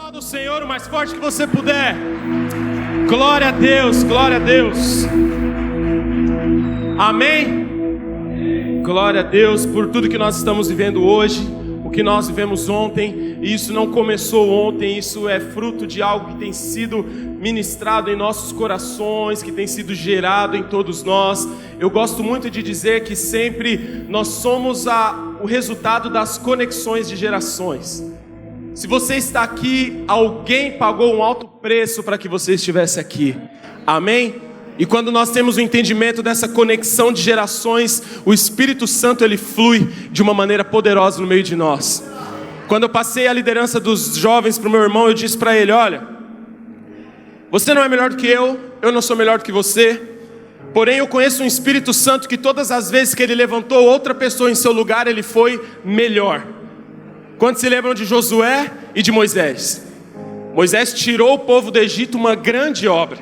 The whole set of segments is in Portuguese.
Aplauda o Senhor o mais forte que você puder. Glória a Deus, glória a Deus. Amém? Glória a Deus por tudo que nós estamos vivendo hoje, o que nós vivemos ontem. E isso não começou ontem, isso é fruto de algo que tem sido ministrado em nossos corações, que tem sido gerado em todos nós. Eu gosto muito de dizer que sempre nós somos o resultado das conexões de gerações. Se você está aqui, alguém pagou um alto preço para que você estivesse aqui. Amém? E quando nós temos o entendimento dessa conexão de gerações, o Espírito Santo ele flui de uma maneira poderosa no meio de nós. Quando eu passei a liderança dos jovens para o meu irmão, eu disse para ele: olha, você não é melhor do que eu não sou melhor do que você, porém eu conheço um Espírito Santo que todas as vezes que ele levantou outra pessoa em seu lugar, ele foi melhor. Quantos se lembram de Josué e de Moisés? Moisés tirou o povo do Egito, uma grande obra,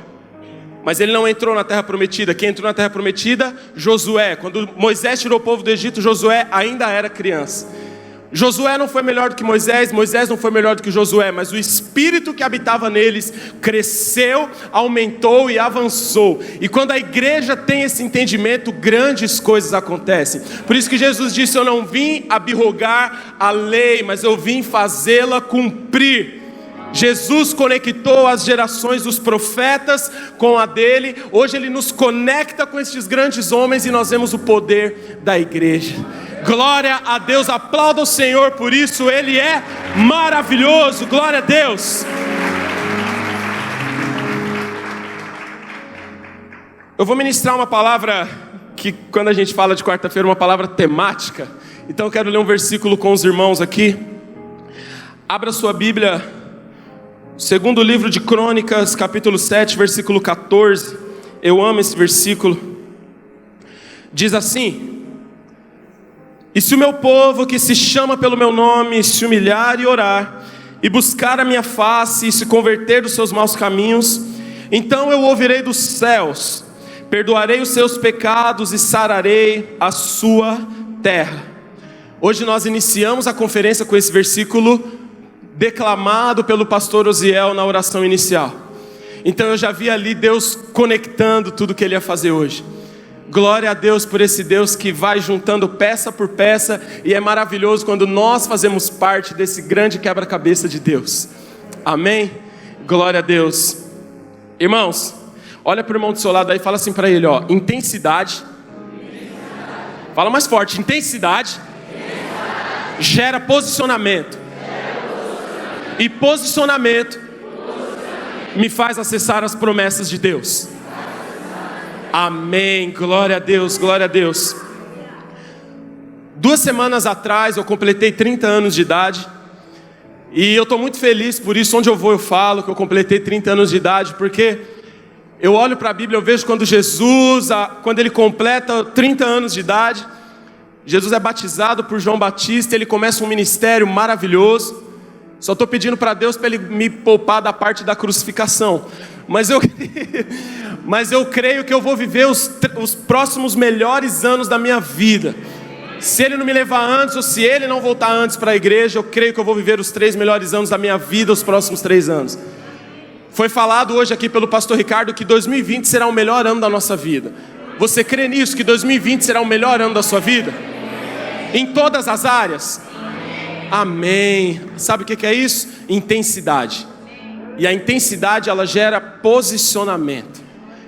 mas ele não entrou na terra prometida. Quem entrou na terra prometida? Josué. Quando Moisés tirou o povo do Egito, Josué ainda era criança. Josué não foi melhor do que Moisés, Moisés não foi melhor do que Josué, mas o Espírito que habitava neles cresceu, aumentou e avançou. E quando a igreja tem esse entendimento, grandes coisas acontecem. Por isso que Jesus disse: eu não vim abrogar a lei, mas eu vim fazê-la cumprir. Jesus conectou as gerações dos profetas com a dele. Hoje ele nos conecta com esses grandes homens e nós vemos o poder da igreja. Glória a Deus, aplauda o Senhor por isso, Ele é maravilhoso, glória a Deus. Eu vou ministrar uma palavra que, quando a gente fala de quarta-feira, uma palavra temática. Então eu quero ler um versículo com os irmãos aqui. Abra sua Bíblia, segundo livro de Crônicas, capítulo 7, versículo 14. Eu amo esse versículo. Diz assim: e se o meu povo que se chama pelo meu nome se humilhar e orar, e buscar a minha face e se converter dos seus maus caminhos, então eu ouvirei dos céus, perdoarei os seus pecados e sararei a sua terra. Hoje nós iniciamos a conferência com esse versículo declamado pelo pastor Osiel na oração inicial. Então eu já vi ali Deus conectando tudo que Ele ia fazer hoje. Glória a Deus por esse Deus que vai juntando peça por peça, e é maravilhoso quando nós fazemos parte desse grande quebra-cabeça de Deus. Amém? Glória a Deus. Irmãos, olha para o irmão do seu lado aí e fala assim para ele, ó: intensidade. Fala mais forte: intensidade gera posicionamento. E posicionamento me faz acessar as promessas de Deus. Amém, glória a Deus, glória a Deus. 2 semanas atrás eu completei 30 anos de idade. E eu estou muito feliz por isso. Onde eu vou eu falo que eu completei 30 anos de idade, porque eu olho para a Bíblia, eu vejo quando Jesus, quando ele completa 30 anos de idade, Jesus é batizado por João Batista, ele começa um ministério maravilhoso. Só estou pedindo para Deus para Ele me poupar da parte da crucificação. Mas eu creio que eu vou viver os próximos melhores anos da minha vida. Se Ele não me levar antes, ou se Ele não voltar antes para a igreja, eu creio que eu vou viver os 3 melhores anos da minha vida, os próximos 3 anos. Foi falado hoje aqui pelo pastor Ricardo que 2020 será o melhor ano da nossa vida. Você crê nisso, que 2020 será o melhor ano da sua vida? Em todas as áreas? Amém. Sabe o que é isso? Intensidade. E a intensidade ela gera posicionamento.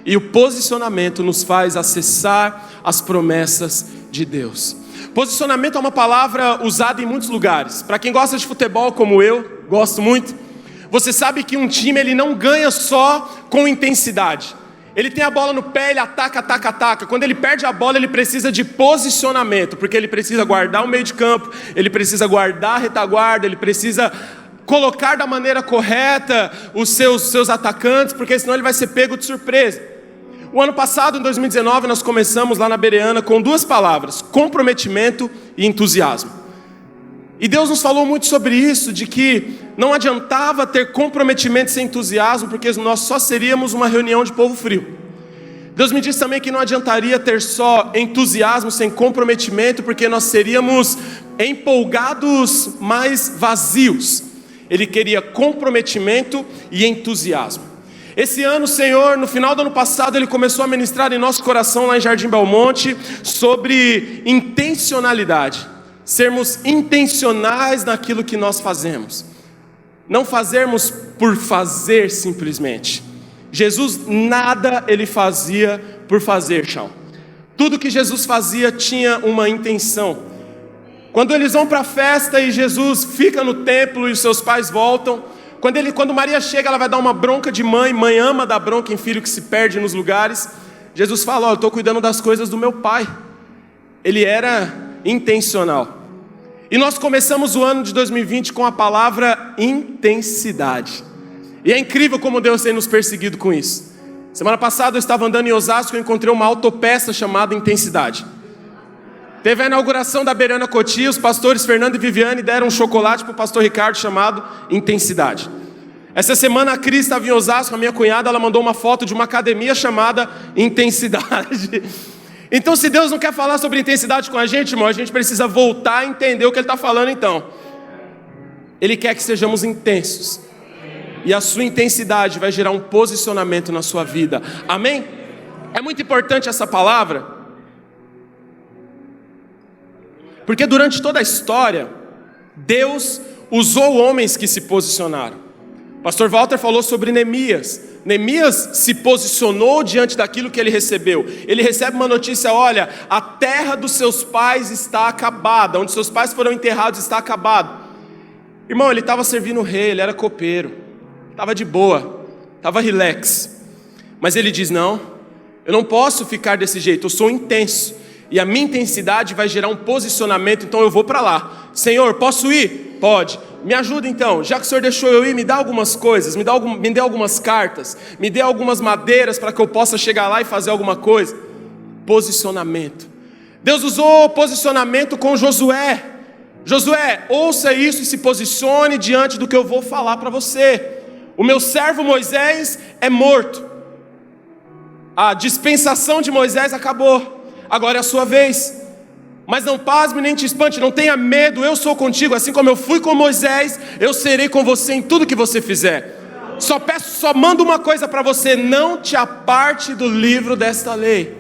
E o posicionamento nos faz acessar as promessas de Deus. Posicionamento é uma palavra usada em muitos lugares. Para quem gosta de futebol como eu, gosto muito. Você sabe que um time ele não ganha só com intensidade. Ele tem a bola no pé, ele ataca, ataca, ataca. Quando ele perde a bola, ele precisa de posicionamento, porque ele precisa guardar o meio de campo, ele precisa guardar a retaguarda, ele precisa colocar da maneira correta os seus atacantes, porque senão ele vai ser pego de surpresa. O ano passado, em 2019, nós começamos lá na Bereana com 2 palavras: comprometimento e entusiasmo. E Deus nos falou muito sobre isso, de que não adiantava ter comprometimento sem entusiasmo, porque nós só seríamos uma reunião de povo frio. Deus me disse também que não adiantaria ter só entusiasmo sem comprometimento, porque nós seríamos empolgados, mas vazios. ele queria comprometimento e entusiasmo. Esse ano, o Senhor, no final do ano passado, Ele começou a ministrar em nosso coração lá em Jardim Belmonte sobre intencionalidade. Sermos intencionais naquilo que nós fazemos. Não fazermos por fazer simplesmente. Jesus nada Ele fazia por fazer, Chão. Tudo que Jesus fazia tinha uma intenção. Quando eles vão para a festa e Jesus fica no templo e os seus pais voltam, quando Maria chega, ela vai dar uma bronca de mãe. Mãe ama dar bronca em filho que se perde nos lugares. Jesus fala, eu estou cuidando das coisas do meu pai. Ele era intencional. E nós começamos o ano de 2020 com a palavra intensidade. E é incrível como Deus tem nos perseguido com isso. Semana passada eu estava andando em Osasco e encontrei uma autopeça chamada Intensidade. Teve a inauguração da Beirana Cotia, os pastores Fernando e Viviane deram um chocolate para o pastor Ricardo chamado Intensidade. Essa semana a Cris estava em Osasco, a minha cunhada, ela mandou uma foto de uma academia chamada Intensidade. Então, se Deus não quer falar sobre intensidade com a gente, irmão, a gente precisa voltar a entender o que Ele está falando então. Ele quer que sejamos intensos. E a sua intensidade vai gerar um posicionamento na sua vida. Amém? É muito importante essa palavra. Porque durante toda a história, Deus usou homens que se posicionaram. O pastor Walter falou sobre Neemias. Neemias se posicionou diante daquilo que ele recebeu. Ele recebe uma notícia, olha, a terra dos seus pais está acabada, onde seus pais foram enterrados está acabado. Irmão, ele estava servindo o rei, ele era copeiro, estava de boa, estava relax. Mas ele diz, não, eu não posso ficar desse jeito, eu sou intenso. E a minha intensidade vai gerar um posicionamento, então eu vou para lá. Senhor, posso ir? Pode. Me ajuda então, já que o Senhor deixou eu ir, me dá algumas coisas, me dê algumas cartas, me dê algumas madeiras para que eu possa chegar lá e fazer alguma coisa. Posicionamento. Deus usou posicionamento com Josué. Josué, ouça isso e se posicione diante do que eu vou falar para você. O meu servo Moisés é morto. A dispensação de Moisés acabou. Agora é a sua vez. Mas não pasme nem te espante, não tenha medo, eu sou contigo. Assim como eu fui com Moisés, eu serei com você em tudo que você fizer. Só mando uma coisa para você: não te aparte do livro desta lei.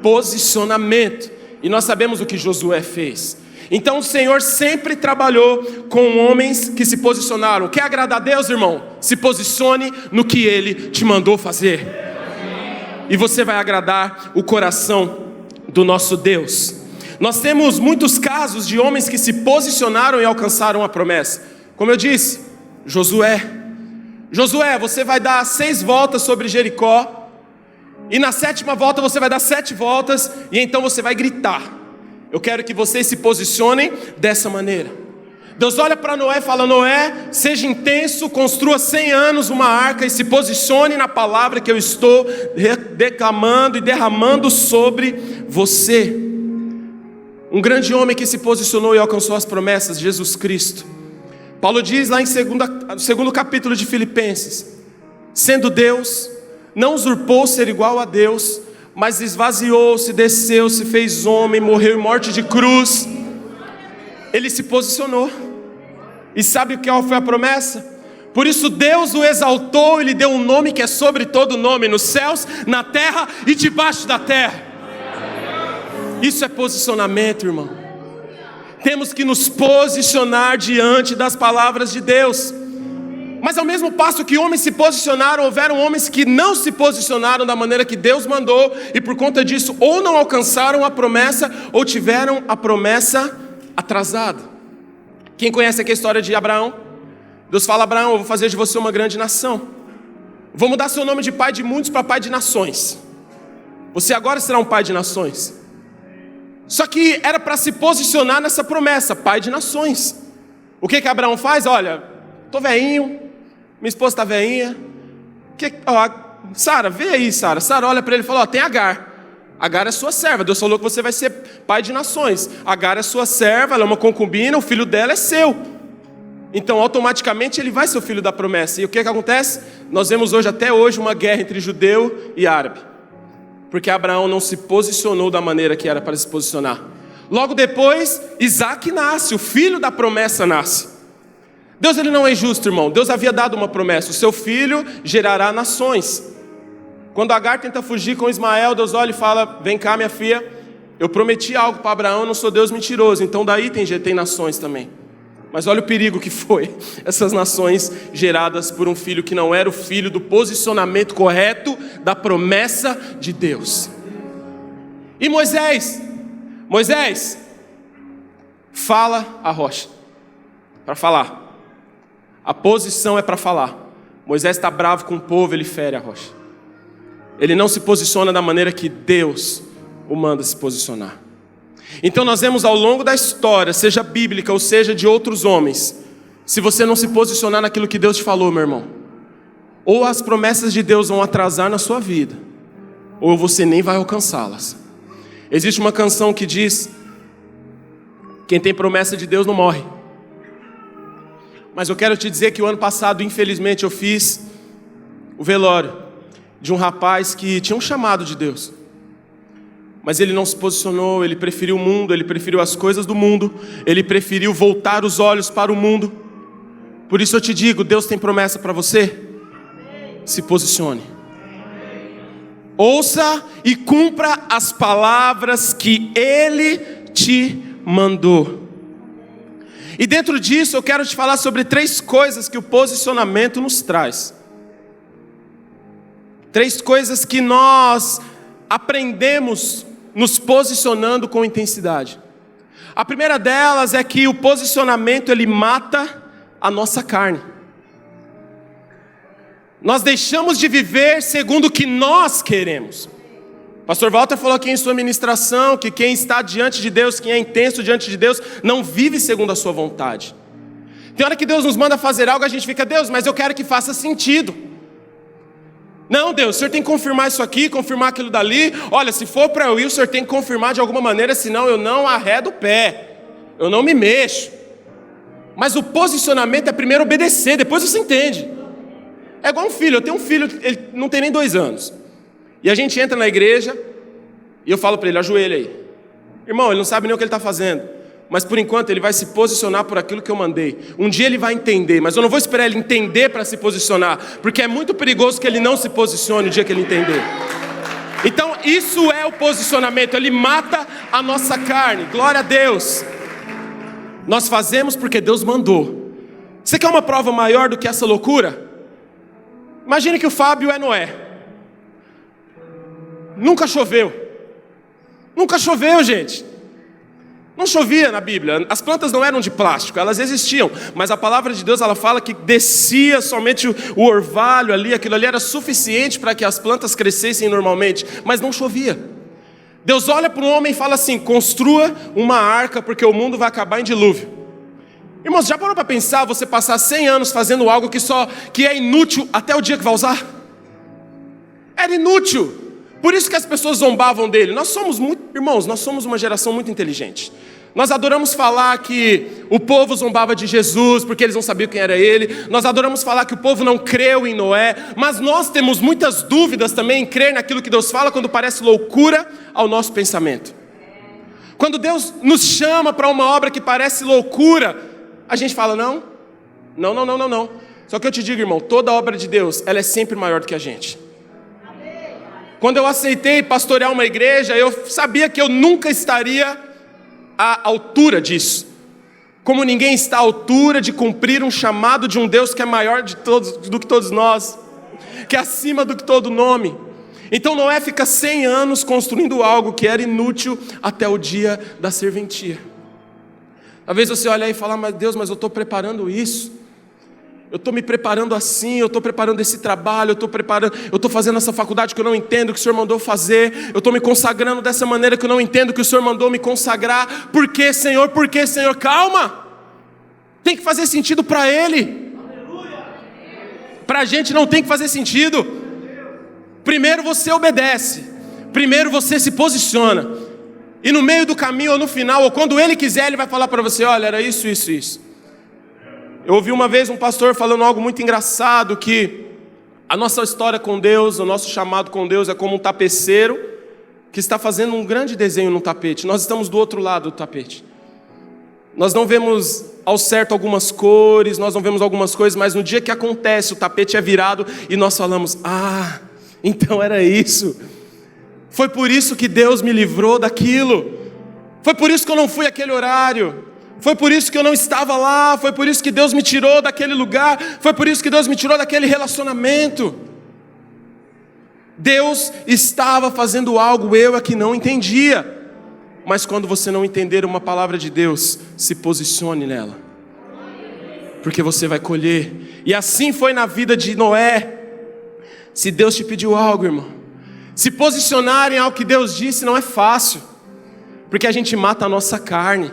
Posicionamento. E nós sabemos o que Josué fez. Então o Senhor sempre trabalhou com homens que se posicionaram. Quer agradar a Deus, irmão? Se posicione no que Ele te mandou fazer. E você vai agradar o coração do nosso Deus. Nós temos muitos casos de homens que se posicionaram e alcançaram a promessa. Como eu disse, Josué, você vai dar 6 voltas sobre Jericó, e na 7ª volta você vai dar 7 voltas, e então você vai gritar. Eu quero que vocês se posicionem dessa maneira. Deus olha para Noé e fala: Noé, seja intenso, construa 100 anos uma arca e se posicione na palavra que eu estou declamando e derramando sobre você. Um grande homem que se posicionou e alcançou as promessas, Jesus Cristo. Paulo diz lá no segundo capítulo de Filipenses: sendo Deus, não usurpou ser igual a Deus, mas esvaziou-se, desceu, se fez homem, morreu em morte de cruz. Ele se posicionou. E sabe qual foi a promessa? Por isso Deus o exaltou e lhe deu um nome que é sobre todo nome, nos céus, na terra e debaixo da terra. Isso é posicionamento, irmão. Temos que nos posicionar diante das palavras de Deus. Mas ao mesmo passo que homens se posicionaram, houveram homens que não se posicionaram da maneira que Deus mandou, e por conta disso ou não alcançaram a promessa, ou tiveram a promessa atrasada. Quem conhece aqui a história de Abraão? Deus fala: Abraão, eu vou fazer de você uma grande nação. Vou mudar seu nome de pai de muitos para pai de nações. Você agora será um pai de nações. Só que era para se posicionar nessa promessa, pai de nações. O que Abraão faz? Olha, estou velhinho, minha esposa está velhinha. Sara, vê aí, Sara. Sara olha para ele e fala: tem Agar. Agar é sua serva. Deus falou que você vai ser pai de nações. Agar é sua serva, ela é uma concubina, o filho dela é seu. Então automaticamente ele vai ser o filho da promessa. E o que acontece? Nós vemos até hoje uma guerra entre judeu e árabe, porque Abraão não se posicionou da maneira que era para se posicionar. Logo depois, Isaac nasce, o filho da promessa nasce. Deus ele não é injusto, irmão. Deus havia dado uma promessa: o seu filho gerará nações. Quando Agar tenta fugir com Ismael, Deus olha e fala: vem cá, minha filha, eu prometi algo para Abraão, eu não sou Deus mentiroso. Então daí tem nações também. Mas olha o perigo que foi essas nações geradas por um filho que não era o filho do posicionamento correto da promessa de Deus. E Moisés, fala a rocha, para falar. A posição é para falar. Moisés está bravo com o povo, ele fere a rocha. Ele não se posiciona da maneira que Deus o manda se posicionar. Então nós vemos ao longo da história, seja bíblica ou seja de outros homens, se você não se posicionar naquilo que Deus te falou, meu irmão, ou as promessas de Deus vão atrasar na sua vida, ou você nem vai alcançá-las. Existe uma canção que diz: quem tem promessa de Deus não morre. Mas eu quero te dizer que o ano passado, infelizmente, eu fiz o velório de um rapaz que tinha um chamado de Deus, mas ele não se posicionou, ele preferiu o mundo, ele preferiu as coisas do mundo, ele preferiu voltar os olhos para o mundo. Por isso eu te digo, Deus tem promessa para você. Se posicione. Ouça e cumpra as palavras que Ele te mandou. E dentro disso eu quero te falar sobre 3 coisas que o posicionamento nos traz. 3 coisas que nós aprendemos nos posicionando com intensidade. A primeira delas é que o posicionamento ele mata a nossa carne. Nós deixamos de viver segundo o que nós queremos. Pastor Walter falou aqui em sua ministração que quem está diante de Deus, quem é intenso diante de Deus, não vive segundo a sua vontade. Tem hora que Deus nos manda fazer algo, a gente fica: Deus, mas eu quero que faça sentido. Não, Deus, o Senhor tem que confirmar isso aqui, confirmar aquilo dali. Olha, se for para eu ir, o Senhor tem que confirmar de alguma maneira, senão eu não arredo o pé, eu não me mexo. Mas o posicionamento é primeiro obedecer, depois você entende. É igual um filho, eu tenho um filho, ele não tem nem 2 anos. E a gente entra na igreja e eu falo para ele: ajoelha aí. Irmão, ele não sabe nem o que ele está fazendo, mas por enquanto ele vai se posicionar por aquilo que eu mandei. Um dia ele vai entender, mas eu não vou esperar ele entender para se posicionar, porque é muito perigoso que ele não se posicione o dia que ele entender. Então isso é o posicionamento, ele mata a nossa carne. Glória a Deus. Nós fazemos porque Deus mandou. Você quer uma prova maior do que essa loucura? Imagine que o Fábio é Noé. Nunca choveu, gente. Não chovia na Bíblia, as plantas não eram de plástico, elas existiam, mas a palavra de Deus ela fala que descia somente o orvalho ali, aquilo ali era suficiente para que as plantas crescessem normalmente, mas não chovia. Deus olha para um homem e fala assim: construa uma arca porque o mundo vai acabar em dilúvio. Irmãos, já parou para pensar você passar 100 anos fazendo algo que é inútil até o dia que vai usar? Era inútil. Por isso que as pessoas zombavam dele. Irmãos, nós somos uma geração muito inteligente. Nós adoramos falar que o povo zombava de Jesus porque eles não sabiam quem era ele. Nós adoramos falar que o povo não creu em Noé. Mas nós temos muitas dúvidas também em crer naquilo que Deus fala quando parece loucura ao nosso pensamento. Quando Deus nos chama para uma obra que parece loucura, a gente fala: não. Só que eu te digo, irmão, toda obra de Deus, ela é sempre maior do que a gente. Quando eu aceitei pastorear uma igreja, eu sabia que eu nunca estaria à altura disso. Como ninguém está à altura de cumprir um chamado de um Deus que é maior do que todos nós, que é acima do que todo nome. Então Noé fica 100 anos construindo algo que era inútil até o dia da serventia. Talvez você olhe aí e fale: mas Deus, mas eu estou preparando isso. Eu estou me preparando assim, eu estou preparando esse trabalho, eu estou fazendo essa faculdade que eu não entendo que o Senhor mandou fazer, eu estou me consagrando dessa maneira que eu não entendo que o Senhor mandou me consagrar. Por quê, Senhor? Por quê, Senhor? Calma! Tem que fazer sentido para Ele. Para a gente não tem que fazer sentido. Primeiro você obedece, primeiro você se posiciona, e no meio do caminho ou no final, ou quando Ele quiser, Ele vai falar para você: olha, era isso, isso, isso. Eu ouvi uma vez um pastor falando algo muito engraçado, que a nossa história com Deus, o nosso chamado com Deus é como um tapeceiro que está fazendo um grande desenho no tapete. Nós estamos do outro lado do tapete. Nós não vemos ao certo algumas cores, nós não vemos algumas coisas, mas no dia que acontece, o tapete é virado e nós falamos: ah, então era isso. Foi por isso que Deus me livrou daquilo. Foi por isso que eu não fui àquele horário. Foi por isso que eu não estava lá. Foi por isso que Deus me tirou daquele lugar. Foi por isso que Deus me tirou daquele relacionamento. Deus estava fazendo algo, eu é que não entendia. Mas quando você não entender uma palavra de Deus, se posicione nela, porque você vai colher. E assim foi na vida de Noé. Se Deus te pediu algo, irmão, se posicionar em algo que Deus disse não é fácil, porque a gente mata a nossa carne.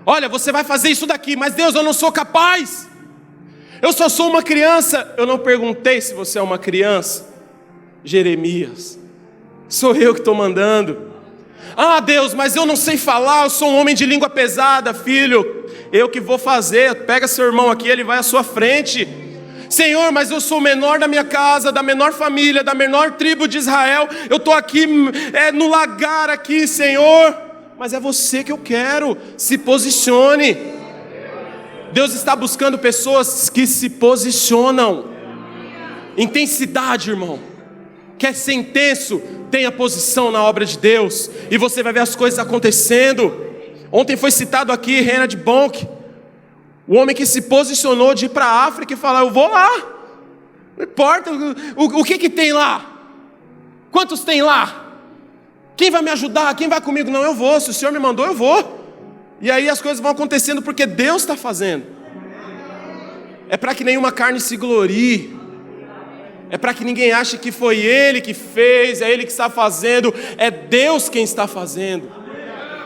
Olha, você vai fazer isso daqui, mas Deus, eu não sou capaz, eu só sou uma criança. Eu não perguntei se você é uma criança. Jeremias, sou eu que estou mandando. Ah, Deus, mas eu não sei falar, eu sou um homem de língua pesada. Filho, eu que vou fazer. Pega seu irmão aqui, ele vai à sua frente. Senhor, mas eu sou o menor da minha casa, da menor família, da menor tribo de Israel. Eu estou aqui no lagar aqui, Senhor, mas é você que eu quero. Se posicione. Deus está buscando pessoas que se posicionam. Intensidade, irmão. Quer ser intenso? Tenha posição na obra de Deus, e você vai ver as coisas acontecendo. Ontem foi citado aqui Reinhard Bonnke, o homem que se posicionou de ir para a África e falar: eu vou lá, não importa o que tem lá, quantos tem lá, quem vai me ajudar, quem vai comigo? Não, eu vou, se o Senhor me mandou eu vou. E aí as coisas vão acontecendo porque Deus está fazendo. É para que nenhuma carne se glorie, é para que ninguém ache que foi ele que fez, é ele que está fazendo. É Deus quem está fazendo.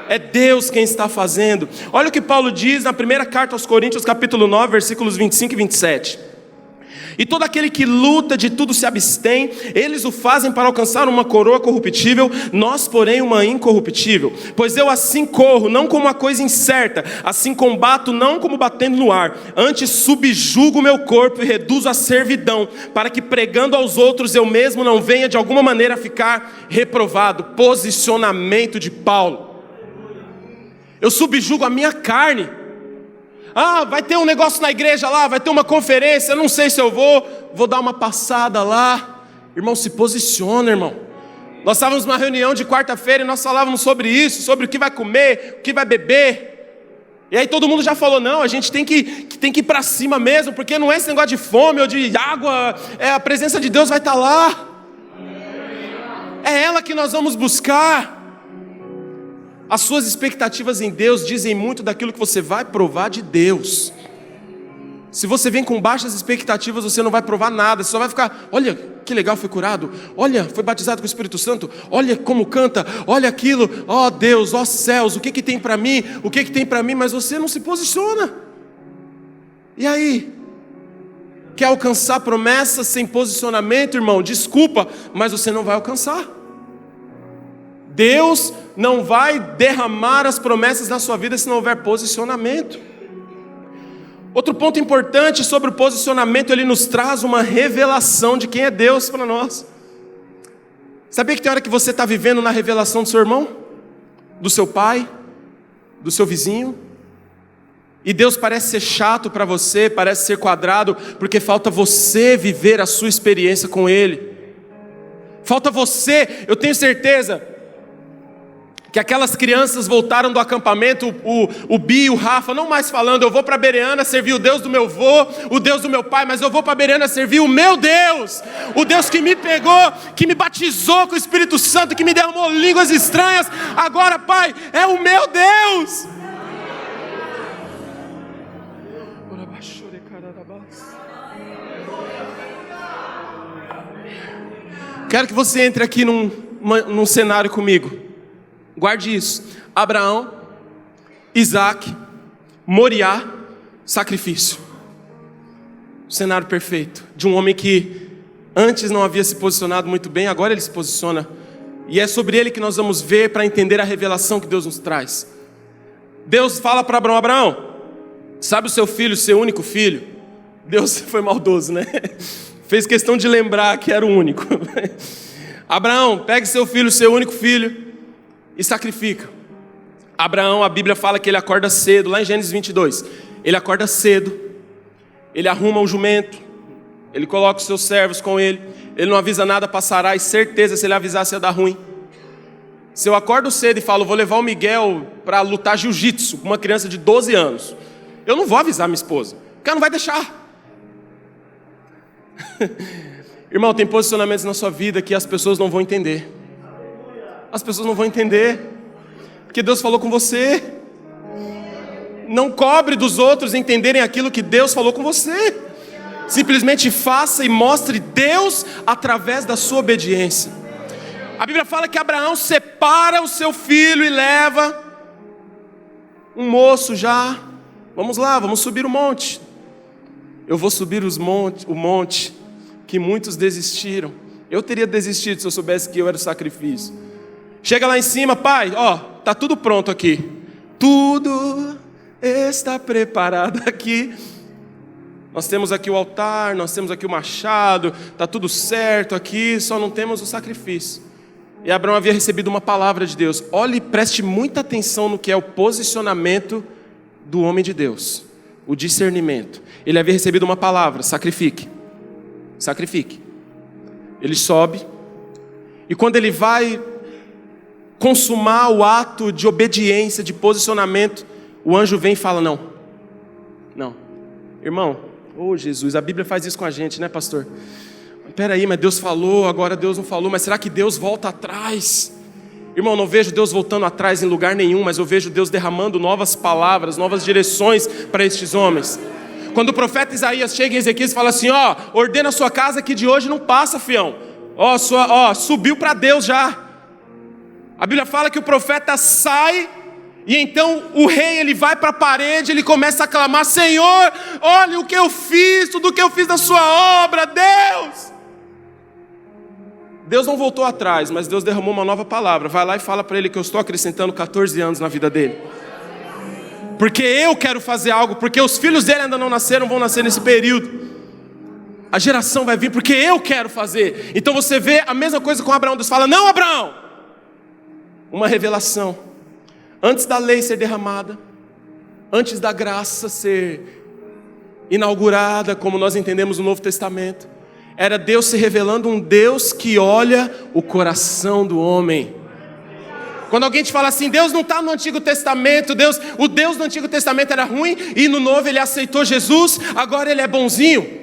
É Deus quem está fazendo. Olha o que Paulo diz na primeira carta aos Coríntios, capítulo 9, versículos 25 e 27. E todo aquele que luta de tudo se abstém, eles o fazem para alcançar uma coroa corruptível, nós porém uma incorruptível. Pois eu assim corro, não como uma coisa incerta, assim combato, não como batendo no ar. Antes subjugo o meu corpo e reduzo a servidão, para que pregando aos outros eu mesmo não venha de alguma maneira a ficar reprovado. Posicionamento de Paulo. Eu subjugo a minha carne. Ah, vai ter um negócio na igreja lá, vai ter uma conferência, não sei se eu vou dar uma passada lá. Irmão, se posiciona, irmão. Nós estávamos numa reunião de quarta-feira e nós falávamos sobre isso, sobre o que vai comer, o que vai beber. E aí todo mundo já falou: não, a gente tem que ir para cima mesmo, porque não é esse negócio de fome ou de água, a presença de Deus vai estar lá. É ela que nós vamos buscar. As suas expectativas em Deus dizem muito daquilo que você vai provar de Deus. Se você vem com baixas expectativas, você não vai provar nada. Você só vai ficar: olha que legal, foi curado, olha, foi batizado com o Espírito Santo, olha como canta, olha aquilo, ó Deus, ó céus, o que tem para mim, o que tem para mim, mas você não se posiciona. E aí? Quer alcançar promessas sem posicionamento, irmão? Desculpa, mas você não vai alcançar. Deus não vai derramar as promessas na sua vida se não houver posicionamento. Outro ponto importante sobre o posicionamento, ele nos traz uma revelação de quem é Deus para nós. Sabia que tem hora que você está vivendo na revelação do seu irmão, do seu pai, do seu vizinho, e Deus parece ser chato para você, parece ser quadrado, porque falta você viver a sua experiência com Ele. Falta você, eu tenho certeza que aquelas crianças voltaram do acampamento, o Bi e o Rafa, não mais falando: eu vou para Bereana servir o Deus do meu avô, o Deus do meu pai, mas eu vou para Bereana servir o meu Deus, o Deus que me pegou, que me batizou com o Espírito Santo, que me derramou línguas estranhas. Agora, Pai, é o meu Deus. Quero que você entre aqui num cenário comigo. Guarde isso: Abraão, Isaac, Moriá, sacrifício. O cenário perfeito de um homem que antes não havia se posicionado muito bem, agora ele se posiciona. E é sobre ele que nós vamos ver para entender a revelação que Deus nos traz. Deus fala para Abraão: Abraão, sabe o seu filho, seu único filho? Deus foi maldoso, né? Fez questão de lembrar que era o único. Abraão, pegue seu filho, seu único filho, e sacrifica. Abraão, a Bíblia fala que ele acorda cedo, lá em Gênesis 22. Ele acorda cedo, ele arruma o jumento, ele coloca os seus servos com ele, ele não avisa nada para Sarai, certeza se ele avisasse ia dar ruim. Se eu acordo cedo e falo, vou levar o Miguel para lutar jiu-jitsu com uma criança de 12 anos, eu não vou avisar minha esposa, porque ela não vai deixar. Irmão, tem posicionamentos na sua vida que as pessoas não vão entender. As pessoas não vão entender, porque Deus falou com você. Não cobre dos outros entenderem aquilo que Deus falou com você. Simplesmente faça e mostre Deus através da sua obediência. A Bíblia fala que Abraão separa o seu filho e leva um moço já. Vamos lá, vamos subir o monte. Eu vou subir o monte que muitos desistiram. Eu teria desistido se eu soubesse que eu era o sacrifício. Chega lá em cima, pai, ó, tá tudo pronto aqui. Tudo está preparado aqui. Nós temos aqui o altar, nós temos aqui o machado, tá tudo certo aqui, só não temos o sacrifício. E Abraão havia recebido uma palavra de Deus. Olhe e preste muita atenção no que é o posicionamento do homem de Deus, o discernimento. Ele havia recebido uma palavra: sacrifique, sacrifique. Ele sobe, e quando ele vai consumar o ato de obediência, de posicionamento, o anjo vem e fala: não, não. Irmão, Jesus, a Bíblia faz isso com a gente, né, pastor? Peraí, mas Deus falou, agora Deus não falou, mas será que Deus volta atrás? Irmão, não vejo Deus voltando atrás em lugar nenhum, mas eu vejo Deus derramando novas palavras, novas direções para estes homens. Quando o profeta Isaías chega em Ezequias e fala assim: ó, ordena a sua casa que de hoje não passa, fião. Subiu para Deus já. A Bíblia fala que o profeta sai, e então o rei ele vai para a parede, ele começa a clamar: Senhor, olha o que eu fiz, tudo o que eu fiz na sua obra, Deus. Deus não voltou atrás, mas Deus derramou uma nova palavra. Vai lá e fala para ele que eu estou acrescentando 14 anos na vida dele. Porque eu quero fazer algo, porque os filhos dele ainda não nasceram, vão nascer nesse período. A geração vai vir porque eu quero fazer. Então você vê a mesma coisa com Abraão. Deus fala: não, Abraão. Uma revelação. Antes da lei ser derramada, antes da graça ser inaugurada, como nós entendemos no Novo Testamento, era Deus se revelando um Deus que olha o coração do homem. Quando alguém te fala assim: Deus não está no Antigo Testamento, o Deus do Antigo Testamento era ruim, e no Novo ele aceitou Jesus, agora ele é bonzinho.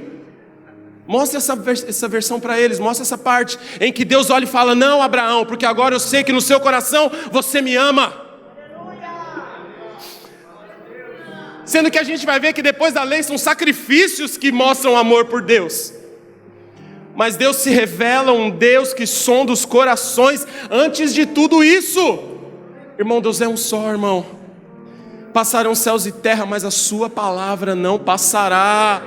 Mostra essa versão para eles, mostra essa parte em que Deus olha e fala: não, Abraão, porque agora eu sei que no seu coração você me ama. Sendo que a gente vai ver que depois da lei são sacrifícios que mostram amor por Deus. Mas Deus se revela um Deus que sonda os corações antes de tudo isso. Irmão, Deus é um só, irmão. Passarão céus e terra, mas a sua palavra não passará.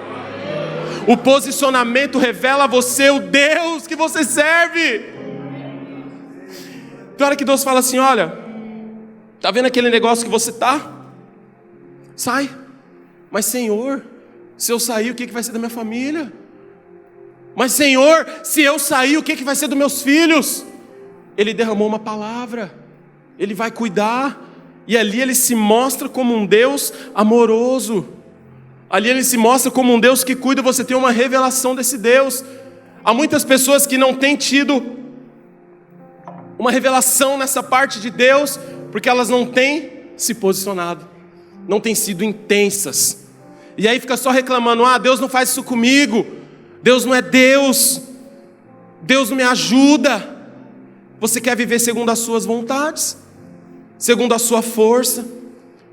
O posicionamento revela a você o Deus que você serve. Tem hora que Deus fala assim: olha, tá vendo aquele negócio que você tá? Sai. Mas Senhor, se eu sair, o que vai ser da minha família? Mas Senhor, se eu sair, o que vai ser dos meus filhos? Ele derramou uma palavra, Ele vai cuidar. E ali Ele se mostra como um Deus amoroso. Ali Ele se mostra como um Deus que cuida. Você tem uma revelação desse Deus. Há muitas pessoas que não têm tido uma revelação nessa parte de Deus, porque elas não têm se posicionado, não têm sido intensas. E aí fica só reclamando: ah, Deus não faz isso comigo, Deus não é Deus, Deus não me ajuda. Você quer viver segundo as suas vontades, segundo a sua força?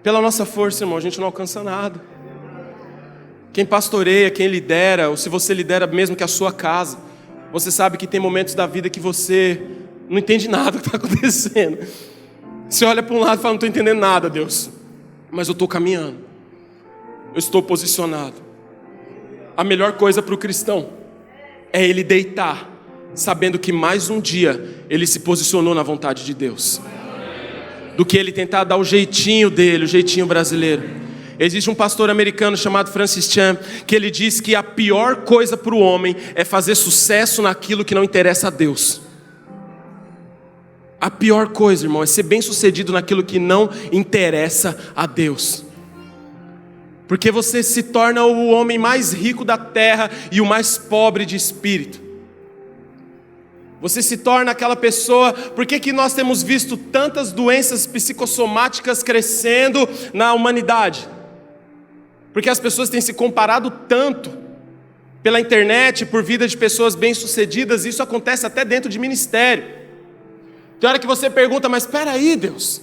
Pela nossa força, irmão, a gente não alcança nada. Quem pastoreia, quem lidera, ou se você lidera mesmo que a sua casa, você sabe que tem momentos da vida que você não entende nada do que está acontecendo. Você olha para um lado e fala: não estou entendendo nada, Deus, mas eu estou caminhando, eu estou posicionado. A melhor coisa para o cristão é ele deitar, sabendo que mais um dia ele se posicionou na vontade de Deus, do que ele tentar dar o jeitinho dele, o jeitinho brasileiro. Existe um pastor americano chamado Francis Chan, que ele diz que a pior coisa para o homem é fazer sucesso naquilo que não interessa a Deus. A pior coisa, irmão, é ser bem-sucedido naquilo que não interessa a Deus. Porque você se torna o homem mais rico da terra e o mais pobre de espírito. Você se torna aquela pessoa. Por que nós temos visto tantas doenças psicossomáticas crescendo na humanidade? Porque as pessoas têm se comparado tanto pela internet, por vida de pessoas bem-sucedidas. Isso acontece até dentro de ministério. Tem hora que você pergunta, mas espera aí, Deus,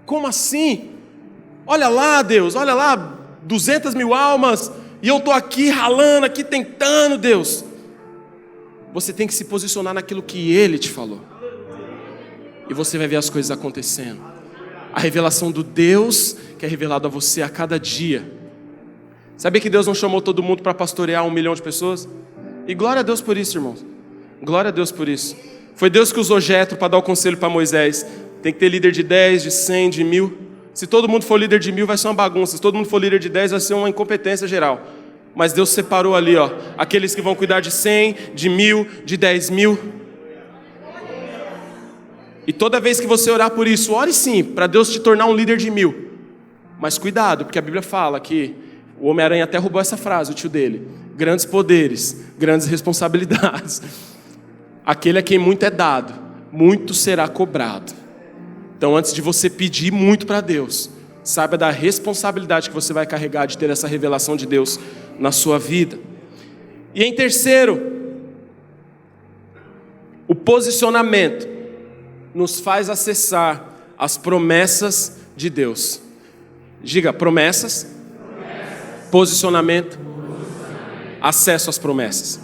como assim? Olha lá, Deus, olha lá, 200 mil almas, e eu estou aqui ralando, aqui tentando, Deus. Você tem que se posicionar naquilo que Ele te falou, e você vai ver as coisas acontecendo. A revelação do Deus que é revelado a você a cada dia. Sabia que Deus não chamou todo mundo para pastorear 1 milhão de pessoas? E glória a Deus por isso, irmãos. Glória a Deus por isso. Foi Deus que usou Jetro para dar o conselho para Moisés. Tem que ter líder de 10, de 100, de 1000. Se todo mundo for líder de 1000, vai ser uma bagunça. Se todo mundo for líder de 10, vai ser uma incompetência geral. Mas Deus separou ali, ó, aqueles que vão cuidar de 100, de 1000, de 10.000. E toda vez que você orar por isso, ore sim, para Deus te tornar um líder de 1000. Mas cuidado, porque a Bíblia fala que o Homem-Aranha até roubou essa frase, o tio dele: grandes poderes, grandes responsabilidades. Aquele a quem muito é dado, muito será cobrado. Então, antes de você pedir muito para Deus, saiba da responsabilidade que você vai carregar de ter essa revelação de Deus na sua vida. E em terceiro, o posicionamento nos faz acessar as promessas de Deus. Diga: promessas, posicionamento, acesso às promessas.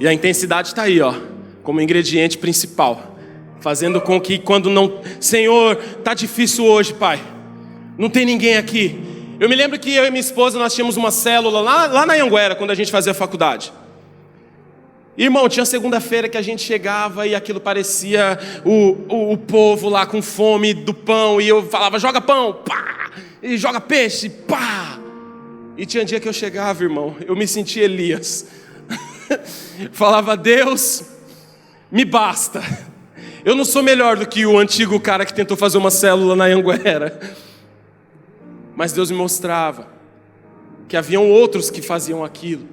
E a intensidade está aí, ó, como ingrediente principal, fazendo com que quando não... Senhor, está difícil hoje, Pai, não tem ninguém aqui. Eu me lembro que eu e minha esposa, nós tínhamos uma célula lá na Anhanguera, quando a gente fazia faculdade. Irmão, tinha segunda-feira que a gente chegava e aquilo parecia o povo lá com fome do pão. E eu falava: joga pão, pá! E joga peixe, pá! E tinha dia que eu chegava, irmão, eu me sentia Elias. Falava: Deus, me basta. Eu não sou melhor do que o antigo cara que tentou fazer uma célula na Anhanguera. Mas Deus me mostrava que haviam outros que faziam aquilo,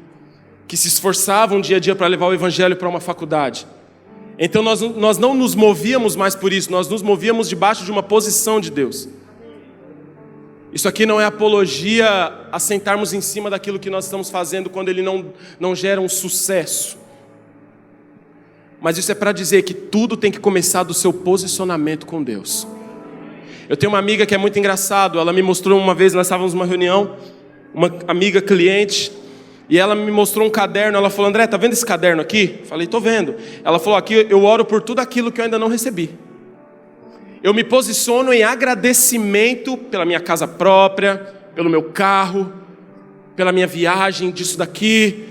que se esforçavam dia a dia para levar o evangelho para uma faculdade. Então nós não nos movíamos mais por isso, nós nos movíamos debaixo de uma posição de Deus. Isso aqui não é apologia a sentarmos em cima daquilo que nós estamos fazendo quando ele não gera um sucesso. Mas isso é para dizer que tudo tem que começar do seu posicionamento com Deus. Eu tenho uma amiga que é muito engraçado. Ela me mostrou uma vez, nós estávamos numa reunião, uma amiga cliente, e ela me mostrou um caderno. Ela falou: André, tá vendo esse caderno aqui? Falei: tô vendo. Ela falou: aqui eu oro por tudo aquilo que eu ainda não recebi. Eu me posiciono em agradecimento pela minha casa própria, pelo meu carro, pela minha viagem, disso daqui.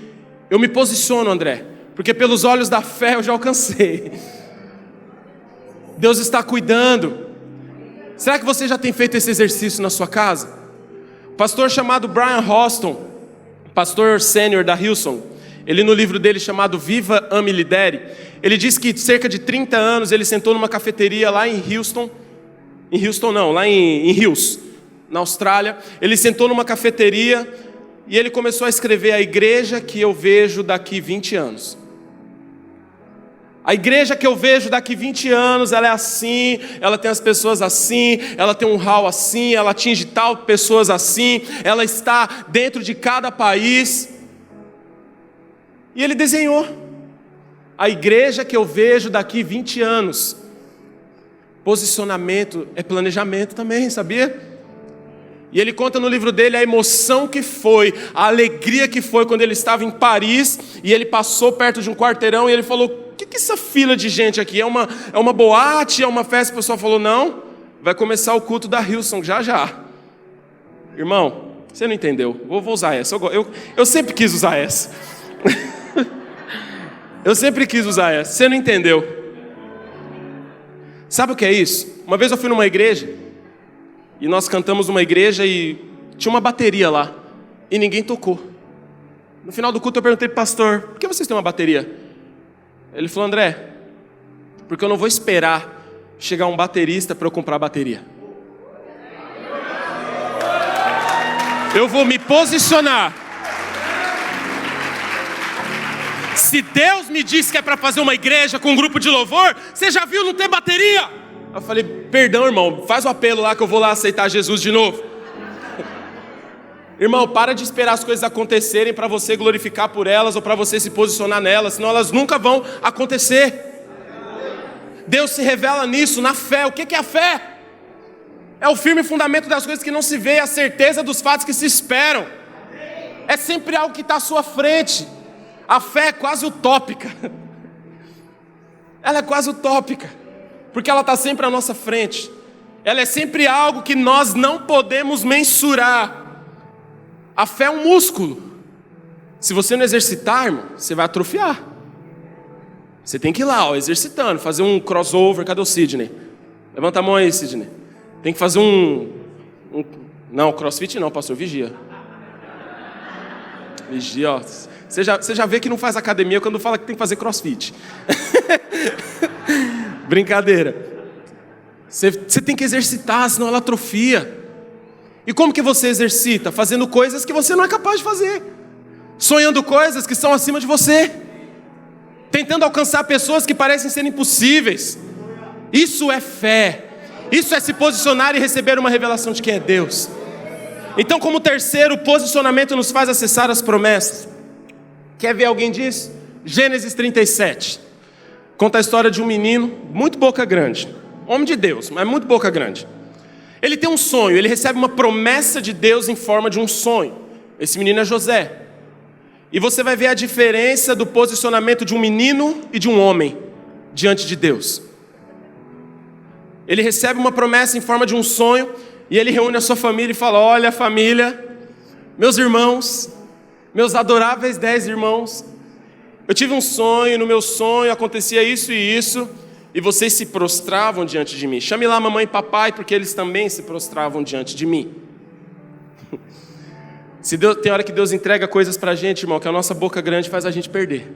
Eu me posiciono, André, porque pelos olhos da fé eu já alcancei. Deus está cuidando. Será que você já tem feito esse exercício na sua casa? Um pastor chamado Brian Hoston, pastor sênior da Hillsong, ele no livro dele chamado Viva, Ame e Lidere, ele diz que cerca de 30 anos ele sentou numa cafeteria lá em Hills, na Austrália. Ele sentou numa cafeteria e ele começou a escrever: a igreja que eu vejo daqui 20 anos. A igreja que eu vejo daqui 20 anos, ela é assim, ela tem as pessoas assim, ela tem um hall assim, ela atinge tal pessoas assim, ela está dentro de cada país. E ele desenhou a igreja que eu vejo daqui 20 anos. Posicionamento é planejamento também, sabia? E ele conta no livro dele a emoção que foi, a alegria que foi quando ele estava em Paris e ele passou perto de um quarteirão e ele falou: o que é essa fila de gente aqui? É uma boate, é uma festa? O pessoal falou: não, vai começar o culto da Hillsong já já. Irmão, você não entendeu, vou usar essa, eu sempre quis usar essa. Eu sempre quis usar essa, você não entendeu. Sabe o que é isso? Uma vez eu fui numa igreja, e nós cantamos numa igreja e tinha uma bateria lá, e ninguém tocou. No final do culto eu perguntei pro pastor: por que vocês têm uma bateria? Ele falou: André, Porque eu não vou esperar chegar um baterista para eu comprar bateria. Eu vou me posicionar. Se Deus me disse que é para fazer uma igreja com um grupo de louvor, você já viu não ter bateria? Eu falei, perdão, irmão, faz o apelo lá que eu vou lá aceitar Jesus de novo. Irmão, para de esperar as coisas acontecerem para você glorificar por elas ou para você se posicionar nelas, senão elas nunca vão acontecer. Deus se revela nisso, na fé. O que é a fé? É o firme fundamento das coisas que não se vê, a certeza dos fatos que se esperam. É sempre algo que está à sua frente. A fé é quase utópica. Ela é quase utópica, porque ela está sempre à nossa frente. Ela é sempre algo que nós não podemos mensurar. A fé é um músculo. Se você não exercitar, irmão, você vai atrofiar. Você tem que ir lá, exercitando, fazer um crossover. Cadê o Sidney? Levanta a mão aí, Sidney. Tem que fazer Não, crossfit não, pastor, vigia. Vigia, ó. Você já vê que não faz academia quando fala que tem que fazer crossfit. Brincadeira. Você tem que exercitar, senão ela atrofia. E como que você exercita? Fazendo coisas que você não é capaz de fazer. Sonhando coisas que são acima de você. Tentando alcançar pessoas que parecem ser impossíveis. Isso é fé. Isso é se posicionar e receber uma revelação de quem é Deus. Então, como terceiro, o posicionamento nos faz acessar as promessas. Quer ver alguém disso? Gênesis 37. Conta a história de um menino muito boca grande. Homem de Deus, mas muito boca grande. Ele tem um sonho, ele recebe uma promessa de Deus em forma de um sonho. Esse menino é José. E você vai ver a diferença do posicionamento de um menino e de um homem diante de Deus. Ele recebe uma promessa em forma de um sonho e ele reúne a sua família e fala: olha, família, meus irmãos, meus adoráveis 10 irmãos, eu tive um sonho, no meu sonho acontecia isso e isso, e vocês se prostravam diante de mim. Chame lá mamãe e papai, porque eles também se prostravam diante de mim. Tem hora que Deus entrega coisas pra gente, irmão, que a nossa boca grande faz a gente perder.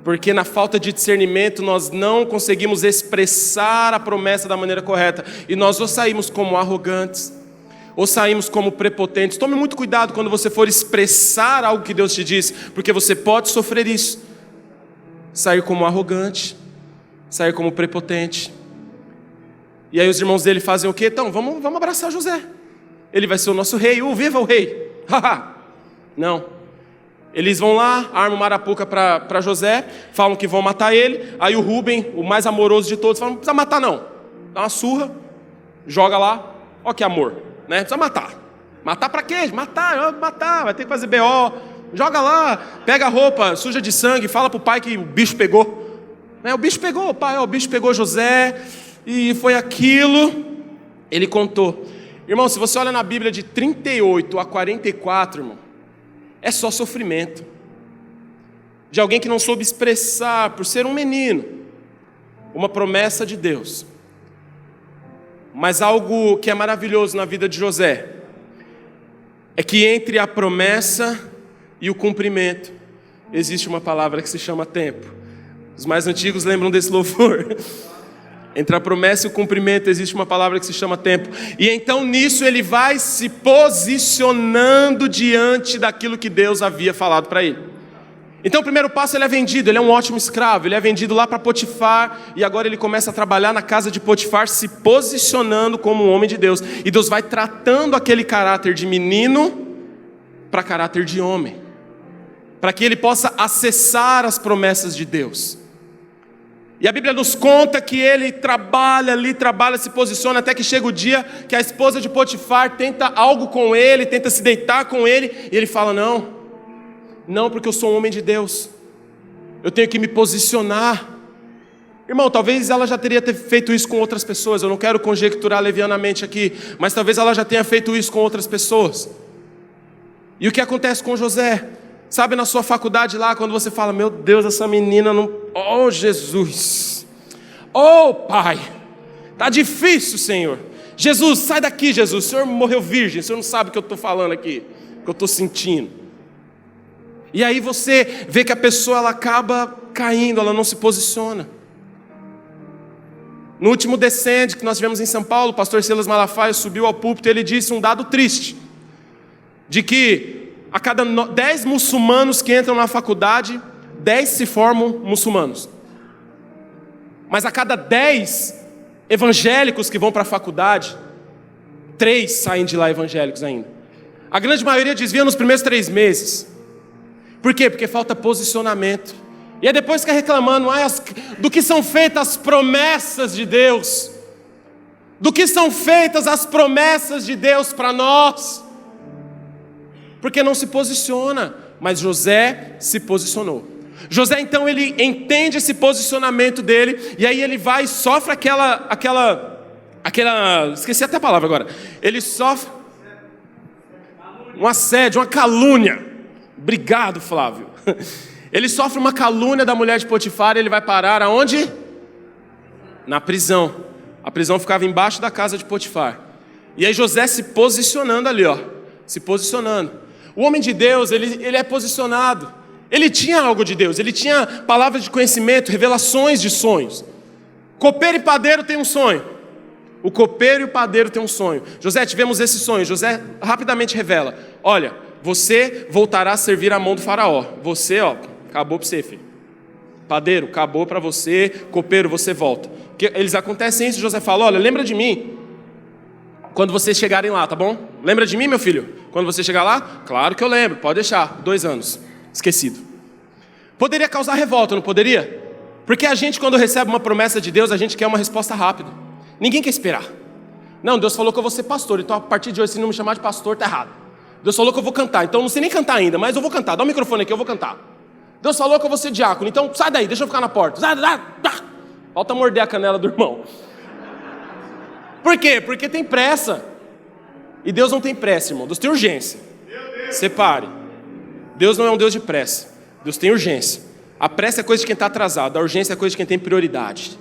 Porque na falta de discernimento nós não conseguimos expressar a promessa da maneira correta. E nós ou saímos como arrogantes, ou saímos como prepotentes. Tome muito cuidado quando você for expressar algo que Deus te disse, porque você pode sofrer isso. Sair como arrogante, sair como prepotente. E aí os irmãos dele fazem o quê? Então, vamos abraçar José. Ele vai ser o nosso rei. Viva o rei. Não. Eles vão lá, armam uma arapuca para José, falam que vão matar ele. Aí o Rúben, o mais amoroso de todos, fala: não precisa matar não. Dá uma surra, joga lá. Ó que amor, né? Precisa matar. Matar para quê? Matar, vai ter que fazer BO. Joga lá, pega a roupa suja de sangue, fala pro pai que o bicho pegou. O bicho pegou, pai, o bicho pegou José, e foi aquilo. Ele contou. Irmão, se você olha na Bíblia de 38 a 44, irmão, é só sofrimento. De alguém que não soube expressar, por ser um menino, uma promessa de Deus. Mas algo que é maravilhoso na vida de José é que entre a promessa e o cumprimento existe uma palavra que se chama tempo. Os mais antigos lembram desse louvor. Entre a promessa e o cumprimento existe uma palavra que se chama tempo. E então nisso ele vai se posicionando diante daquilo que Deus havia falado para ele. Então o primeiro passo, ele é vendido, ele é um ótimo escravo. Ele é vendido lá para Potifar. E agora ele começa a trabalhar na casa de Potifar, se posicionando como um homem de Deus. E Deus vai tratando aquele caráter de menino para caráter de homem, para que ele possa acessar as promessas de Deus. E a Bíblia nos conta que ele trabalha, se posiciona, até que chega o dia que a esposa de Potifar tenta algo com ele, tenta se deitar com ele, e ele fala: não, porque eu sou um homem de Deus, eu tenho que me posicionar. Irmão, talvez ela já teria feito isso com outras pessoas, eu não quero conjecturar levianamente aqui, mas talvez ela já tenha feito isso com outras pessoas. E o que acontece com José? Sabe, na sua faculdade lá, quando você fala: meu Deus, essa menina não... Oh, Jesus! Oh, Pai! Tá difícil, Senhor. Jesus, sai daqui, Jesus. O Senhor morreu virgem, o Senhor não sabe o que eu estou falando aqui, o que eu estou sentindo. E aí você vê que a pessoa, ela acaba caindo, ela não se posiciona. No último Descende que nós tivemos em São Paulo, o pastor Silas Malafaia subiu ao púlpito e ele disse um dado triste, de que a cada 10 muçulmanos que entram na faculdade, 10 se formam muçulmanos. Mas a cada 10 evangélicos que vão para a faculdade, 3 saem de lá evangélicos ainda. A grande maioria desvia nos primeiros 3 meses. Por quê? Porque falta posicionamento. E aí depois fica reclamando do que são feitas as promessas de Deus. Do que são feitas as promessas de Deus para nós. Porque não se posiciona. Mas José se posicionou. José então ele entende esse posicionamento dele. E aí ele vai e sofre aquela esqueci até a palavra agora. Ele sofre um assédio, uma calúnia. Obrigado, Flávio. Ele sofre uma calúnia da mulher de Potifar e ele vai parar aonde? Na prisão. A prisão ficava embaixo da casa de Potifar. E aí José se posicionando ali, ó. Se posicionando. O homem de Deus, ele é posicionado. Ele tinha algo de Deus. Ele tinha palavras de conhecimento, revelações de sonhos. Copeiro e padeiro têm um sonho. O copeiro e o padeiro têm um sonho. José, tivemos esse sonho. José rapidamente revela. Olha, você voltará a servir a mão do faraó. Você, ó, acabou para você, filho. Padeiro, acabou para você. Copeiro, você volta. Porque eles acontecem isso. José fala, olha, lembra de mim quando vocês chegarem lá, tá bom? Lembra de mim, meu filho? Quando você chegar lá? Claro que eu lembro, pode deixar. 2 anos. Esquecido. Poderia causar revolta, não poderia? Porque a gente, quando recebe uma promessa de Deus, a gente quer uma resposta rápida. Ninguém quer esperar. Não, Deus falou que eu vou ser pastor, então a partir de hoje, se não me chamar de pastor, tá errado. Deus falou que eu vou cantar, então eu não sei nem cantar ainda, mas eu vou cantar. Dá o microfone aqui, eu vou cantar. Deus falou que eu vou ser diácono, então sai daí, deixa eu ficar na porta. Falta morder a canela do irmão. Por quê? Porque tem pressa. E Deus não tem pressa, irmão. Deus tem urgência. Separe. Deus não é um Deus de pressa. Deus tem urgência. A pressa é coisa de quem está atrasado. A urgência é coisa de quem tem prioridade.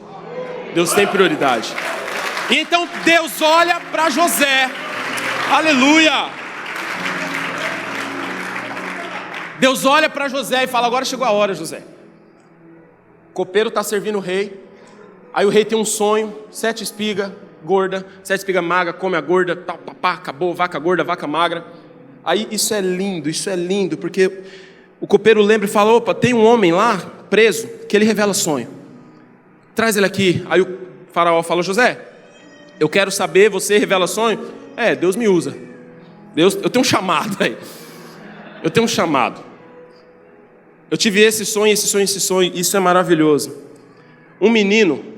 Deus tem prioridade. E então Deus olha para José. Aleluia. Deus olha para José e fala, agora chegou a hora, José. O copeiro está servindo o rei. Aí o rei tem um sonho, 7 espigas gorda, 7 espigas magra, come a gorda, tal, papá, acabou, vaca gorda, vaca magra. Aí isso é lindo, porque o copeiro lembra e fala, opa, tem um homem lá, preso, que ele revela sonho. Traz ele aqui. Aí o faraó fala, José, eu quero saber, você revela sonho? Deus me usa. Eu tenho um chamado aí. Eu tenho um chamado. Eu tive esse sonho, isso é maravilhoso. Um menino,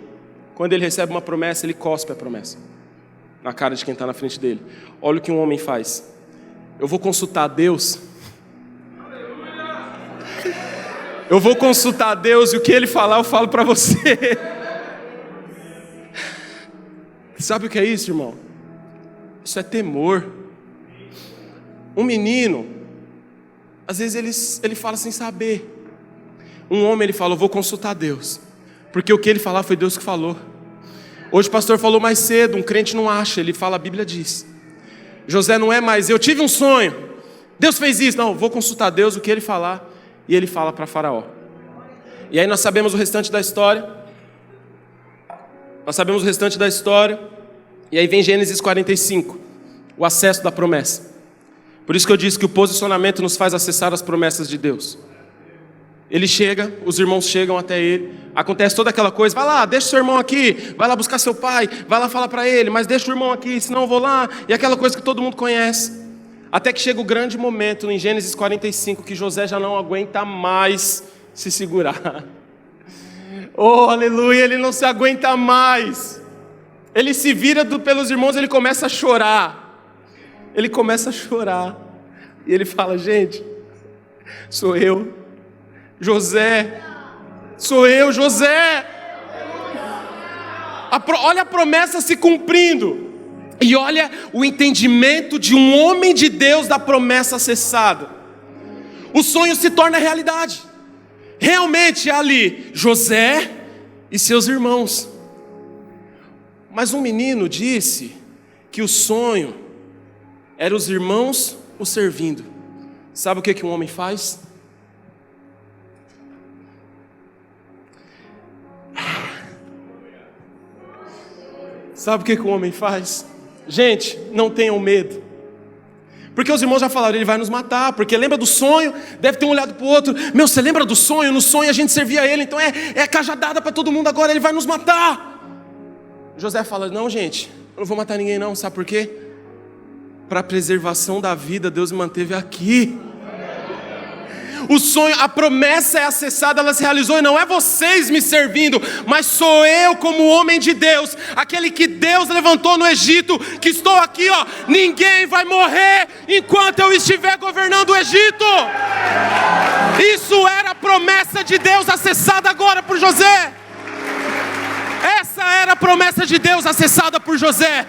quando ele recebe uma promessa, ele cospe a promessa na cara de quem está na frente dele. Olha o que um homem faz. Eu vou consultar Deus. Eu vou consultar Deus e o que Ele falar eu falo para você. Sabe o que é isso, irmão? Isso é temor. Um menino, às vezes ele fala sem saber. Um homem, ele fala, eu vou consultar Deus, porque o que ele falar foi Deus que falou. Hoje o pastor falou mais cedo, um crente não acha, ele fala, a Bíblia diz. José não é mais, eu tive um sonho, Deus fez isso. Não, vou consultar Deus, o que Ele falar. E ele fala para Faraó. E aí nós sabemos o restante da história. E aí vem Gênesis 45, o acesso da promessa. Por isso que eu disse que o posicionamento nos faz acessar as promessas de Deus. Ele chega, os irmãos chegam até ele, acontece toda aquela coisa, vai lá, deixa seu irmão aqui, vai lá buscar seu pai, vai lá falar para ele, mas deixa o irmão aqui, senão eu vou lá, e aquela coisa que todo mundo conhece. Até que chega o grande momento, em Gênesis 45, que José já não aguenta mais se segurar. Oh, aleluia, ele não se aguenta mais. Ele se vira pelos irmãos, ele começa a chorar. E ele fala, gente, sou eu, José. Olha a promessa se cumprindo. E olha o entendimento de um homem de Deus da promessa acessada. O sonho se torna realidade. Realmente é ali José e seus irmãos. Mas um menino disse que o sonho era os irmãos o servindo. Sabe o que um homem faz? Sabe o que o homem faz? Gente, não tenham medo. Porque os irmãos já falaram, ele vai nos matar. Porque lembra do sonho? Deve ter um olhado para o outro. Meu, você lembra do sonho? No sonho a gente servia ele. Então é cajadada para todo mundo agora. Ele vai nos matar. José fala, não gente, eu não vou matar ninguém não. Sabe por quê? Para a preservação da vida, Deus me manteve aqui. O sonho, a promessa é acessada, ela se realizou. E não é vocês me servindo, mas sou eu como homem de Deus, aquele que Deus levantou no Egito, que estou aqui, ó. Ninguém vai morrer enquanto eu estiver governando o Egito. Isso era a promessa de Deus acessada agora por José. Essa era a promessa de Deus acessada por José.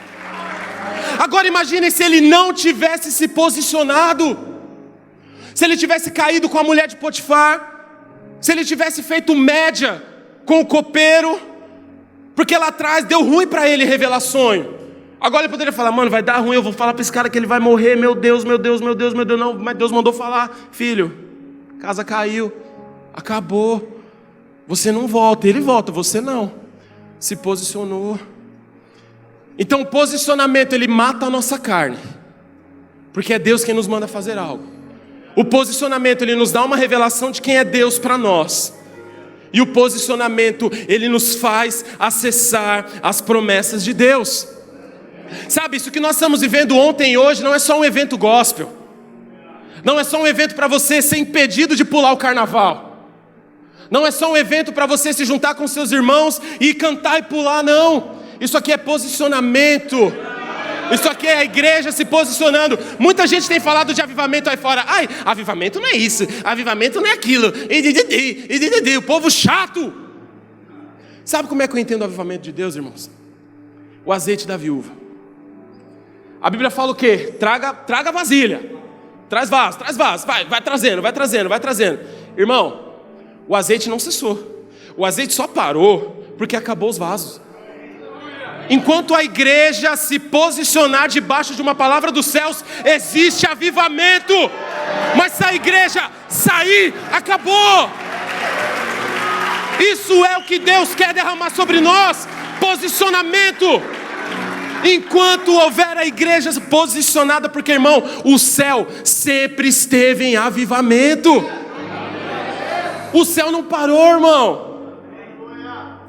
Agora imaginem se ele não tivesse se posicionado. Se ele tivesse caído com a mulher de Potifar, se ele tivesse feito média com o copeiro, porque lá atrás deu ruim para ele revelar sonho. Agora ele poderia falar, mano, vai dar ruim, eu vou falar para esse cara que ele vai morrer, meu Deus, meu Deus, meu Deus, meu Deus. Não, mas Deus mandou falar, filho, casa caiu, acabou, você não volta. Ele volta, você não. Se posicionou. Então o posicionamento, ele mata a nossa carne, porque é Deus quem nos manda fazer algo. O posicionamento, ele nos dá uma revelação de quem é Deus para nós. E o posicionamento, ele nos faz acessar as promessas de Deus. Sabe, isso que nós estamos vivendo ontem e hoje não é só um evento gospel. Não é só um evento para você ser impedido de pular o carnaval. Não é só um evento para você se juntar com seus irmãos e cantar e pular, não. Isso aqui é posicionamento. Isso aqui é a igreja se posicionando. Muita gente tem falado de avivamento aí fora. Ai, avivamento não é isso, avivamento não é aquilo. O povo chato. Sabe como é que eu entendo o avivamento de Deus, irmãos? O azeite da viúva. A Bíblia fala o quê? Traga vasilha. Traz vaso. Vai trazendo. Irmão, o azeite não cessou. O azeite só parou porque acabou os vasos. Enquanto a igreja se posicionar debaixo de uma palavra dos céus, existe avivamento. Mas se a igreja sair, acabou. Isso é o que Deus quer derramar sobre nós. Posicionamento. Enquanto houver a igreja posicionada, porque irmão, o céu sempre esteve em avivamento. O céu não parou, irmão.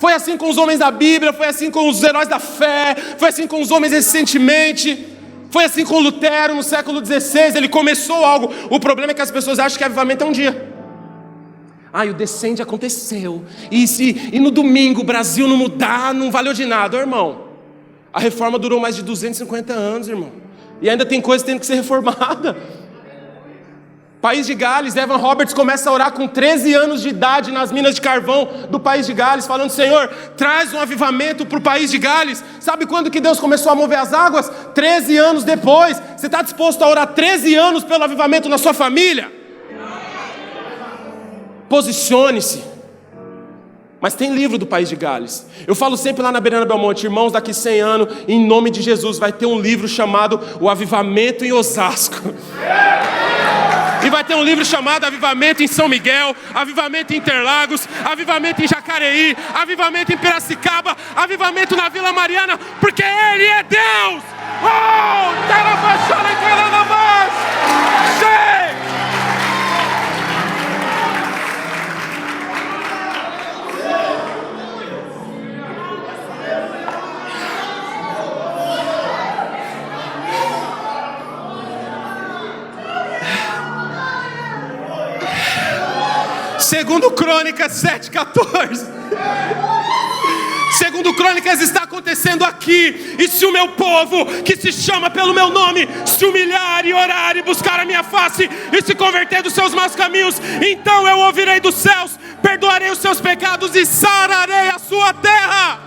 Foi assim com os homens da Bíblia, foi assim com os heróis da fé, foi assim com os homens recentemente, foi assim com Lutero no século XVI, ele começou algo. O problema é que as pessoas acham que avivamento é um dia. O descende aconteceu, e no domingo o Brasil não mudar, não valeu de nada. Irmão, a reforma durou mais de 250 anos, irmão, e ainda tem coisa tendo que ser reformada. País de Gales, Evan Roberts começa a orar com 13 anos de idade nas minas de carvão do País de Gales, falando, Senhor, traz um avivamento para o País de Gales. Sabe quando que Deus começou a mover as águas? 13 anos depois. Você está disposto a orar 13 anos pelo avivamento na sua família? Posicione-se. Mas tem livro do País de Gales. Eu falo sempre lá na Beirana Belmonte, irmãos, daqui 100 anos, em nome de Jesus, vai ter um livro chamado O Avivamento em Osasco. E vai ter um livro chamado Avivamento em São Miguel, Avivamento em Interlagos, Avivamento em Jacareí, Avivamento em Piracicaba, Avivamento na Vila Mariana, porque Ele é Deus! Segundo Crônicas 7:14. Segundo Crônicas está acontecendo aqui. E se o meu povo, que se chama pelo meu nome, se humilhar e orar e buscar a minha face e se converter dos seus maus caminhos, então eu ouvirei dos céus, perdoarei os seus pecados e sararei a sua terra.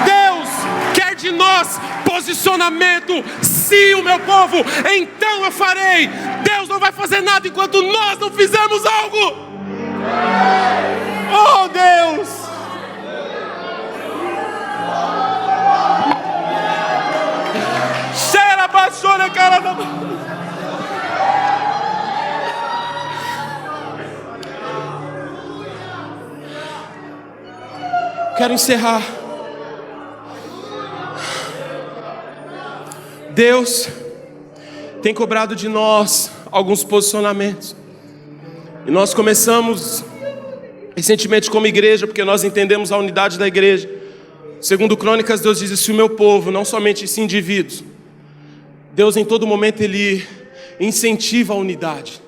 Deus quer de nós posicionamento. Se o meu povo, então eu farei. Deus não vai fazer nada enquanto nós não fizermos algo. Oh Deus! Cheira, baixona, cara da... Quero encerrar Deus tem cobrado de nós alguns posicionamentos. E nós começamos recentemente como igreja, porque nós entendemos a unidade da igreja. Segundo Crônicas, Deus diz: se o meu povo, não somente esse indivíduos, Deus em todo momento Ele incentiva a unidade.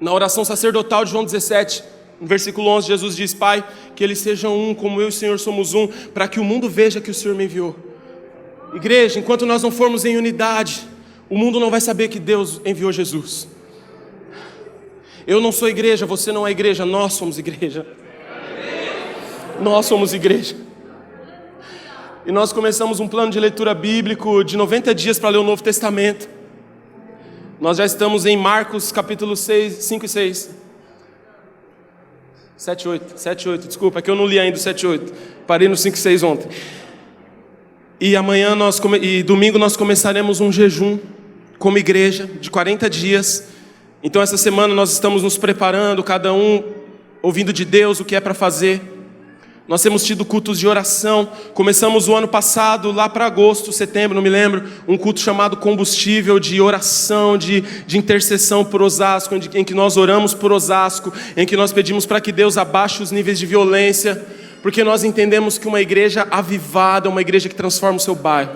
Na oração sacerdotal de João 17, no versículo 11, Jesus diz: Pai, que eles sejam um, como eu e o Senhor somos um, para que o mundo veja que o Senhor me enviou. Igreja, enquanto nós não formos em unidade, o mundo não vai saber que Deus enviou Jesus. Eu não sou igreja, você não é igreja, nós somos igreja. Nós somos igreja. E nós começamos um plano de leitura bíblico de 90 dias para ler o Novo Testamento. Nós já estamos em Marcos capítulo 6, 5 e 6. 7 e 8, desculpa, é que eu não li ainda o 7 e 8. Parei no 5 e 6 ontem. E amanhã e domingo nós começaremos um jejum como igreja de 40 dias. Então essa semana nós estamos nos preparando, cada um ouvindo de Deus o que é para fazer. Nós temos tido cultos de oração. Começamos o ano passado, lá para agosto, setembro, não me lembro, um culto chamado Combustível, de oração, de intercessão por Osasco, em que nós oramos por Osasco, em que nós pedimos para que Deus abaixe os níveis de violência, porque nós entendemos que uma igreja avivada é uma igreja que transforma o seu bairro.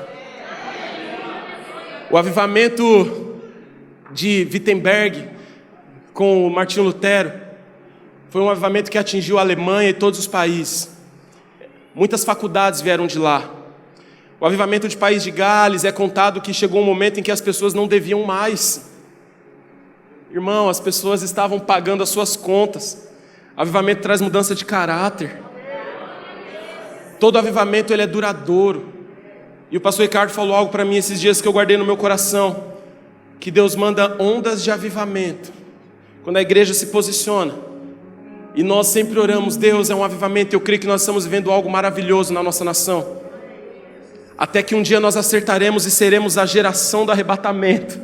O avivamento de Wittenberg com o Martinho Lutero foi um avivamento que atingiu a Alemanha e todos os países. Muitas faculdades vieram de lá. O avivamento de País de Gales, é contado que chegou um momento em que as pessoas não deviam mais. Irmão, as pessoas estavam pagando as suas contas. O avivamento traz mudança de caráter. Todo avivamento ele é duradouro. E o pastor Ricardo falou algo para mim esses dias que eu guardei no meu coração, que Deus manda ondas de avivamento quando a igreja se posiciona. E nós sempre oramos: Deus, é um avivamento. Eu creio que nós estamos vivendo algo maravilhoso na nossa nação. Até que um dia nós acertaremos e seremos a geração do arrebatamento,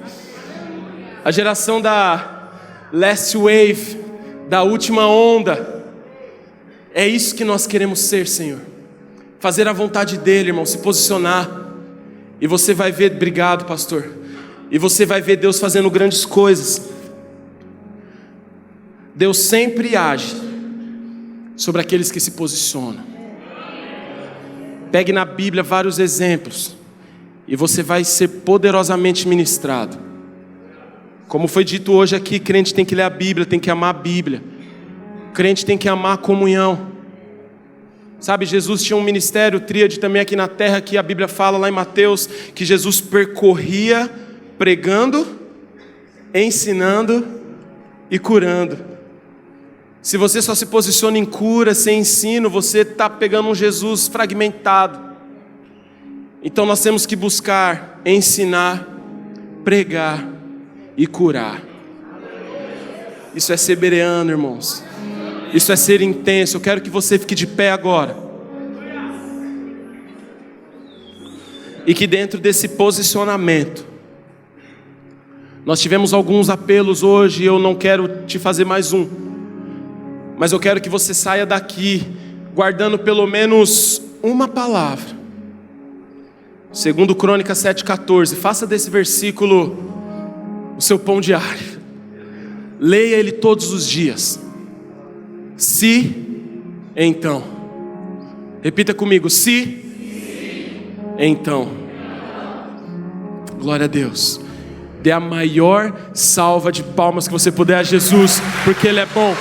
a geração da last wave, da última onda. É isso que nós queremos ser, Senhor. Fazer a vontade dEle, irmão, se posicionar. E você vai ver, obrigado pastor, e você vai ver Deus fazendo grandes coisas. Deus sempre age sobre aqueles que se posicionam. Pegue na Bíblia vários exemplos e você vai ser poderosamente ministrado. Como foi dito hoje aqui, crente tem que ler a Bíblia, tem que amar a Bíblia. Crente tem que amar a comunhão. Sabe, Jesus tinha um ministério tríade também aqui na terra, que a Bíblia fala lá em Mateus, que Jesus percorria pregando, ensinando e curando. Se você só se posiciona em cura, sem ensino, você está pegando um Jesus fragmentado. Então nós temos que buscar ensinar, pregar e curar. Isso é ser bereano, irmãos. Isso é ser intenso. Eu quero que você fique de pé agora. E que dentro desse posicionamento, nós tivemos alguns apelos hoje, e eu não quero te fazer mais um. Mas eu quero que você saia daqui guardando pelo menos uma palavra. Segundo Crônicas 7,14. Faça desse versículo o seu pão diário. Leia ele todos os dias. Se, então. Repita comigo. Se, então. Glória a Deus. Dê a maior salva de palmas que você puder a Jesus, porque Ele é bom.